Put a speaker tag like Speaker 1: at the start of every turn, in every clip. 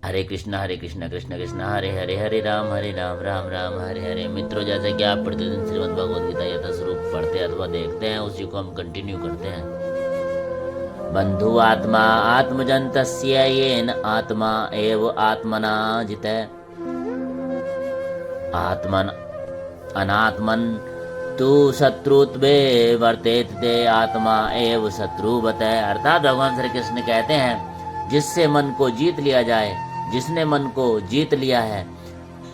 Speaker 1: हरे कृष्णा कृष्ण कृष्ण हरे हरे, हरे राम राम राम हरे हरे। मित्रों, जैसे कि आप प्रतिदिन श्रीमद् भगवद गीता यथास्वरूप पढ़ते अथवा देखते हैं, उसी को हम कंटिन्यू करते हैं। बंधु आत्मा आत्मजन्तस्य येन आत्मा एव आत्मना जिते, आत्मन अनात्मन तु शत्रुत्वे वर्तेत ते आत्मा एव शत्रुवत। अर्थात भगवान श्री कृष्ण कहते हैं, जिससे मन को जीत लिया जाए, जिसने मन को जीत लिया है,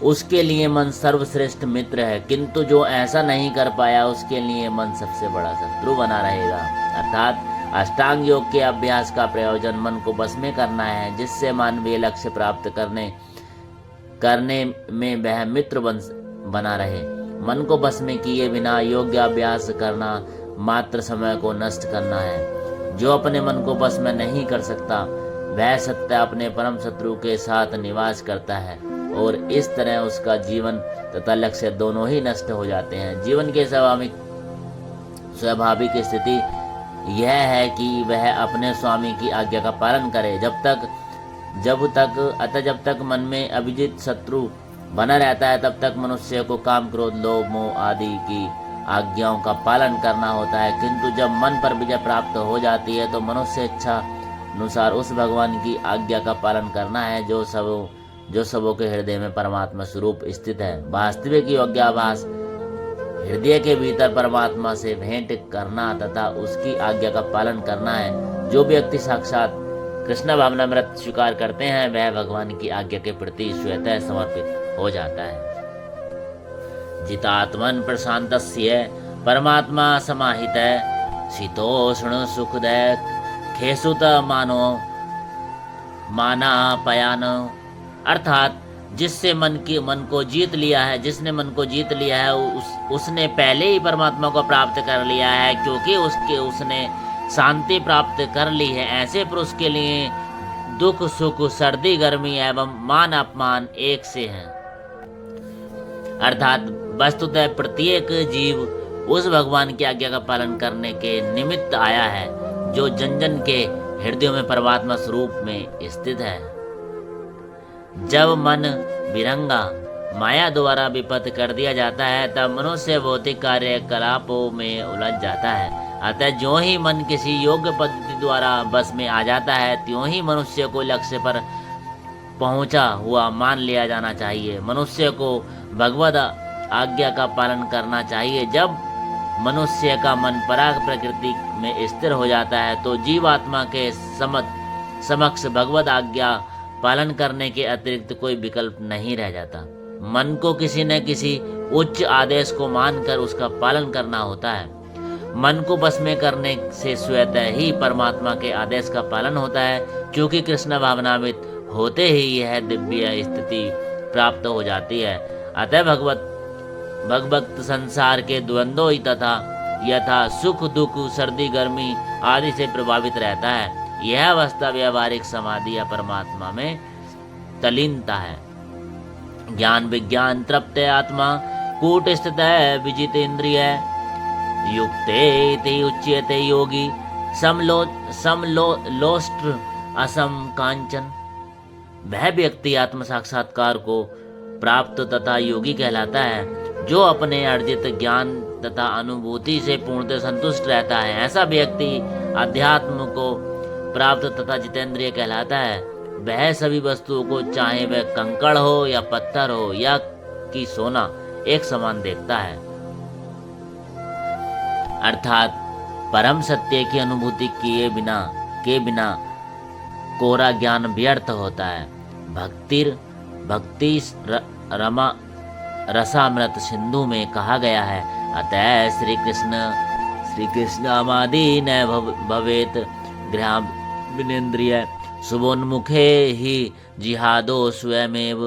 Speaker 1: उसके लिए मन सर्वश्रेष्ठ मित्र है, किंतु जो ऐसा नहीं कर पाया, उसके लिए मन सबसे बड़ा शत्रु बना रहेगा। अर्थात अष्टांग योग के अभ्यास का प्रयोजन मन को बस में करना है, जिससे मानवीय लक्ष्य प्राप्त करने में वह मित्र बना रहे। मन को बस में किए बिना योग्य अभ्यास करना मात्र समय को नष्ट करना है। जो अपने मन को बस में नहीं कर सकता, वह सत्य अपने परम शत्रु के साथ निवास करता है, और इस तरह उसका जीवन तथा लक्ष्य दोनों ही नष्ट हो जाते हैं। जीवन के स्वाभाविक स्थिति यह है कि वह अपने स्वामी की आज्ञा का पालन करे। जब तक मन में अभिजित शत्रु बना रहता है, तब तक मनुष्य को काम, क्रोध, लोभ, मोह आदि की आज्ञाओं का पालन करना होता है। किंतु जब मन पर विजय प्राप्त हो जाती है, तो मनुष्य इच्छा अनुसार उस भगवान की आज्ञा का पालन करना है, जो सबों के हृदय में परमात्मा स्वरूप स्थित है। वास्तविक योग्याभास हृदय के भीतर परमात्मा से भेंट करना तथा उसकी आज्ञा का पालन करना है। जो व्यक्ति साक्षात कृष्ण भावनामृत स्वीकार करते हैं, वह भगवान की आज्ञा के प्रति स्वतः समर्पित हो जाता है। जितात्मन प्रशांतस्य परमात्मा समाहित शीतोष्ण सुखदय खेसुत माना पयान। अर्थात जिसने मन को जीत लिया है, उसने पहले ही परमात्मा को प्राप्त कर लिया है, क्योंकि उसने शांति प्राप्त कर ली है। ऐसे पुरुष के लिए दुख सुख, सर्दी गर्मी एवं मान अपमान एक से हैं। अर्थात वस्तुतः प्रत्येक जीव उस भगवान की आज्ञा का पालन करने के निमित्त आया है, जो जन जन के हृदयों में परमात्मा स्वरूप में स्थित है। जब मन विरंगा माया द्वारा विपथ कर दिया जाता है, तब मनुष्य भौतिक कार्यकलापों में उलझ जाता है। अतः जो ही मन किसी योग्य पद्धति द्वारा बस में आ जाता है, त्यों ही मनुष्य को लक्ष्य पर पहुंचा हुआ मान लिया जाना चाहिए। मनुष्य को भगवद आज्ञा का पालन करना चाहिए। जब मनुष्य का मन पराग प्रकृति में स्थिर हो जाता है, तो जीवात्मा के समक्ष भगवद आज्ञा पालन करने के अतिरिक्त कोई विकल्प नहीं रह जाता। मन को किसी न किसी उच्च आदेश को मानकर उसका पालन करना होता है। मन को बस में करने से स्वतः ही परमात्मा के आदेश का पालन होता है, क्योंकि कृष्ण भावनान्वित होते ही यह दिव्य स्थिति प्राप्त हो जाती है। अतः भगवत संसार के द्वंद्व तथा यथा सुख दुख, सर्दी गर्मी आदि से प्रभावित रहता है। यह अवस्था व्यवहारिक समाधि या परमात्मा में तलीनता है। ज्ञान विज्ञान तृप्त आत्मा कूट स्थित विजित इंद्रिय युक्ते उच्यते योगी समलोष्ट्र असम कांचन। वह व्यक्ति आत्म साक्षात्कार को प्राप्त तथा योगी कहलाता है, जो अपने अर्जित ज्ञान तथा अनुभूति से पूर्णतः संतुष्ट रहता है। ऐसा व्यक्ति अध्यात्म को प्राप्त तथा जितेंद्रिय कहलाता है। वह सभी वस्तुओं को, चाहे वह कंकड़ हो या पत्थर हो या कि सोना, एक समान देखता है। अर्थात परम सत्य की अनुभूति के बिना कोरा ज्ञान व्यर्थ होता है। भक्ति रमा रसामृत सिंधु में कहा गया है, अतः श्री कृष्ण अमादि न भवेत गृहाभिनेन्द्रिय शुभोन्मुखे ही जिहादो स्वयमेव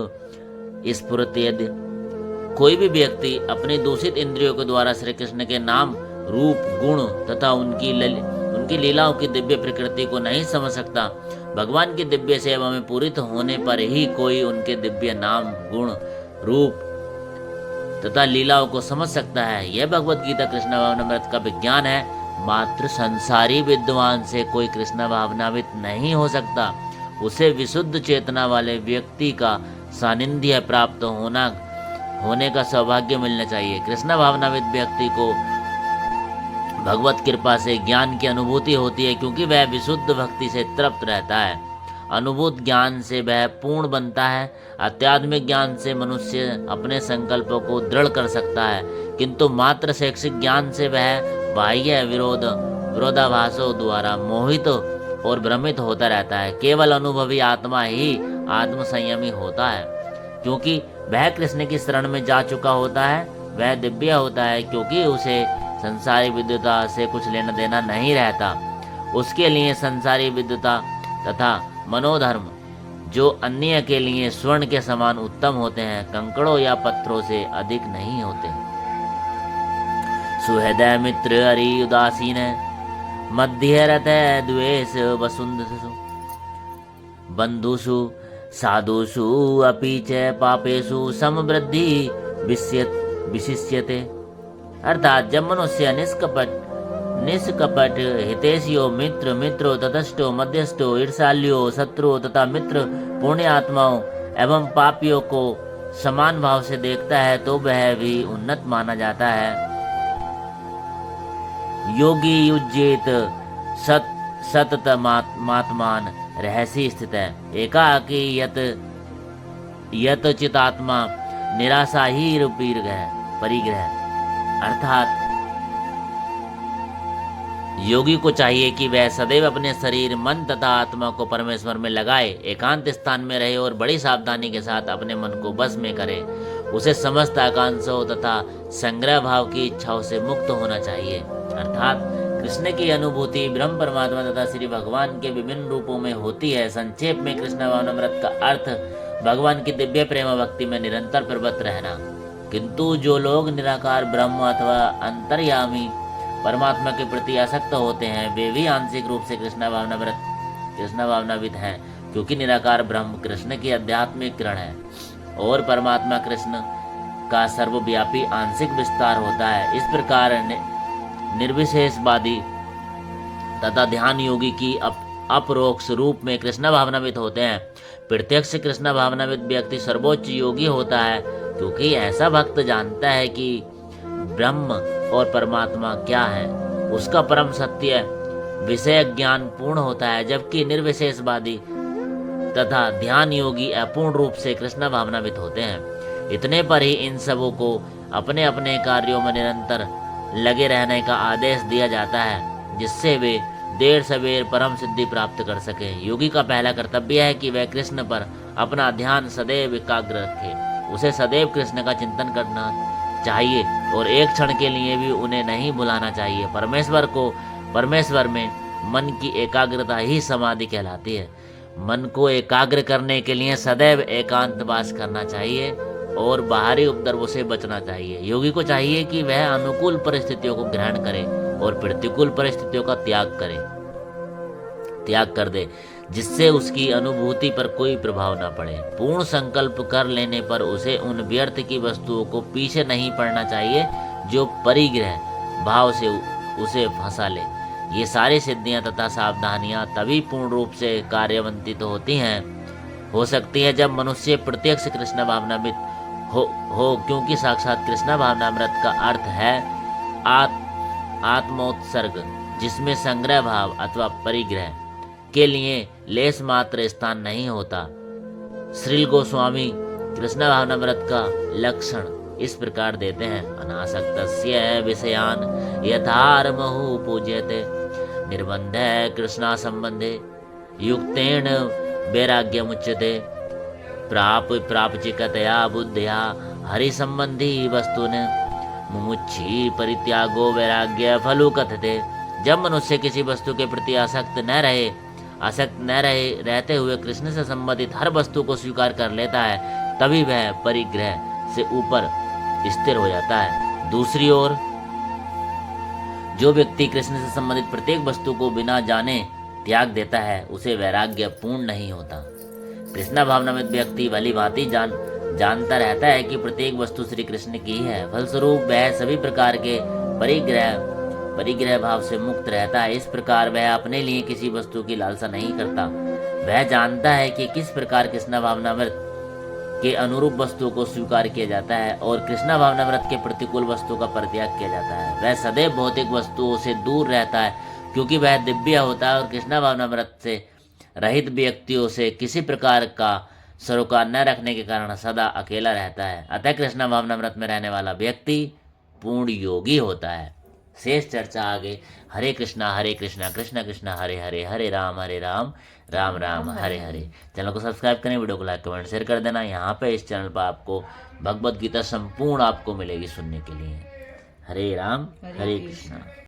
Speaker 1: स्फुरति। यदि कोई भी व्यक्ति अपनी दूषित इंद्रियों के द्वारा श्री कृष्ण के नाम, रूप, गुण तथा उनकी लीलाओं की दिव्य प्रकृति को नहीं समझ सकता, भगवान की दिव्य सेवा में पूरित होने पर ही कोई उनके दिव्य नाम, गुण, रूप तथा लीलाओं को समझ सकता है। यह भगवद गीता कृष्ण भावनामृत का विज्ञान है। मात्र संसारी विद्वान से कोई कृष्ण भावनावित नहीं हो सकता। उसे विशुद्ध चेतना वाले व्यक्ति का सानिध्य प्राप्त होने का सौभाग्य मिलना चाहिए। कृष्ण भावनाविद व्यक्ति को भगवत कृपा से ज्ञान की अनुभूति होती है, क्योंकि वह विशुद्ध भक्ति से तृप्त रहता है। अनुभूत ज्ञान से वह पूर्ण बनता है। आध्यात्मिक ज्ञान से मनुष्य अपने संकल्पों को दृढ़ कर सकता है, किंतु मात्र शैक्षिक ज्ञान से वह बाह्य विरोधाभासों द्वारा मोहित और भ्रमित होता रहता है। केवल अनुभवी आत्मा ही आत्म संयमी होता है, क्योंकि वह कृष्ण की शरण में जा चुका होता है। वह दिव्य होता है, क्योंकि उसे संसारी विद्युता से कुछ लेना देना नहीं रहता। उसके लिए संसारी विद्युता तथा मनोधर्म, जो अन्य के लिए स्वर्ण के समान उत्तम होते हैं, कंकड़ों या पत्थरों से अधिक नहीं होते। सुहृदय मित्र हरि उदासीन, मध्य रथ द्वेष वसुंधसु, बंधुषु साधुषु अपि च पापेषु समवृद्धि विशिष्यते। अर्थात जब मनुष्य निष्कपट हितैषियो मित्रो तटस्थो मध्यस्थो ईर्ष्यालुओ शत्रु तथा मित्र पुण्य आत्माओं एवं पापियों को समान भाव से देखता है, तो वह भी उन्नत माना जाता है। योगी युज्येत सततमात्मान रहस्य स्थित है, एकाकी यत चितात्मा निराशा ही परिग्रह। अर्थात योगी को चाहिए कि वह सदैव अपने शरीर, मन तथा आत्मा को परमेश्वर में लगाए, एकांत स्थान में रहे और बड़ी सावधानी के साथ अपने मन को बस में करे। उसे समस्त आकांक्षाओं तथा संग्रह भाव की इच्छाओं से मुक्त होना चाहिए। अर्थात कृष्ण की अनुभूति ब्रह्म परमात्मा तथा श्री भगवान के विभिन्न रूपों में होती है। संक्षेप में कृष्ण भावनामृत का अर्थ भगवान की दिव्य प्रेम भक्ति में निरंतर प्रवृत्त रहना। किंतु जो लोग निराकार ब्रह्म अथवा अंतर्यामी परमात्मा के प्रति आसक्त होते हैं, वे भी आंशिक रूप से कृष्ण भावनाविद हैं, क्योंकि निराकार ब्रह्म कृष्ण की आध्यात्मिक किरण है और परमात्मा कृष्ण का सर्वव्यापी आंशिक विस्तार होता है। इस प्रकार निर्विशेषवादी तथा ध्यान योगी की अपरोक्ष रूप में कृष्ण भावनाविद होते हैं। प्रत्यक्ष कृष्ण भावनाविद व्यक्ति सर्वोच्च योगी होता है, क्योंकि ऐसा भक्त जानता है कि ब्रह्म और परमात्मा क्या है। उसका परम सत्य विषय ज्ञान पूर्ण होता है, जबकि निर्विशेषवादी तथा ध्यान योगी अपूर्ण रूप से कृष्ण भावनाविद होते हैं। इतने पर ही इन सबों को अपने अपने कार्यों में निरंतर लगे रहने का आदेश दिया जाता है, जिससे वे देर सवेर परम सिद्धि प्राप्त कर सके। योगी का पहला कर्तव्य है कि वह कृष्ण पर अपना ध्यान सदैव एकाग्र रखे। उसे सदैव कृष्ण का चिंतन करना चाहिए और एक क्षण के लिए भी उन्हें नहीं भुलाना चाहिए। परमेश्वर में मन की एकाग्रता ही समाधि कहलाती है। मन को एकाग्र करने के लिए सदैव एकांतवास करना चाहिए और बाहरी उपद्रवों से बचना चाहिए। योगी को चाहिए कि वह अनुकूल परिस्थितियों को ग्रहण करे और प्रतिकूल परिस्थितियों का त्याग कर दे, जिससे उसकी अनुभूति पर कोई प्रभाव न पड़े। पूर्ण संकल्प कर लेने पर उसे उन व्यर्थ की वस्तुओं को पीछे नहीं पड़ना चाहिए जो परिग्रह भाव से उसे फंसा ले। ये सारी सिद्धियां तथा सावधानियां तभी पूर्ण रूप से कार्यवंतित हो सकती है जब मनुष्य प्रत्यक्ष कृष्ण भावनाविद हो, क्योंकि साक्षात कृष्ण भावनामृत का अर्थ है आत्मोत्सर्ग, जिसमें संग्रह भाव अथवा परिग्रह के लिए लेस मात्र स्थान नहीं होता। श्रील गोस्वामी कृष्ण भावनामृत का लक्षण इस प्रकार देते हैं। अनासक्तस्य विषयान यथारमहु पूज्यते, निर्बंध कृष्णा संबंधे युक्तेन वैराग्यमुच्यते, प्रापचिकतया बुद्धिया हरि संबंधी वस्तुन मुमुक्षी परित्यागो वैराग्य फलु कथते। जब मनुष्य किसी वस्तु के प्रति आसक्त न रहते हुए कृष्ण से संबंधित हर वस्तु को स्वीकार कर लेता है, तभी वह परिग्रह से ऊपर स्थिर हो जाता है। दूसरी ओर जो व्यक्ति कृष्ण से संबंधित प्रत्येक वस्तु को बिना जाने त्याग देता है, उसे वैराग्य पूर्ण नहीं होता। कृष्ण भावनाविद व्यक्ति भली भांति जानता रहता है कि प्रत्येक वस्तु श्री कृष्ण की है। फलस्वरूप वह सभी प्रकार के परिग्रह भाव से मुक्त रहता है। इस प्रकार वह अपने लिए किसी वस्तु की लालसा नहीं करता। वह जानता है कि किस प्रकार कृष्णा भावनामृत के अनुरूप वस्तुओं को स्वीकार किया जाता है और कृष्णा भावनामृत के प्रतिकूल वस्तुओं का परित्याग किया जाता है। वह सदैव भौतिक वस्तुओं से दूर रहता है क्योंकि वह दिव्य होता है और कृष्णा भावनामृत से रहित व्यक्तियों से किसी प्रकार का सरोकार न रखने के कारण सदा अकेला रहता है। अतः कृष्णा भावनामृत में रहने वाला व्यक्ति पूर्ण योगी होता है। शेष चर्चा आगे। हरे कृष्णा कृष्ण कृष्ण हरे हरे, हरे राम राम राम हरे हरे। चैनल को सब्सक्राइब करें, वीडियो को लाइक कमेंट शेयर कर देना। यहाँ पे इस चैनल पर आपको भगवत गीता संपूर्ण आपको मिलेगी सुनने के लिए। हरे राम हरे कृष्णा।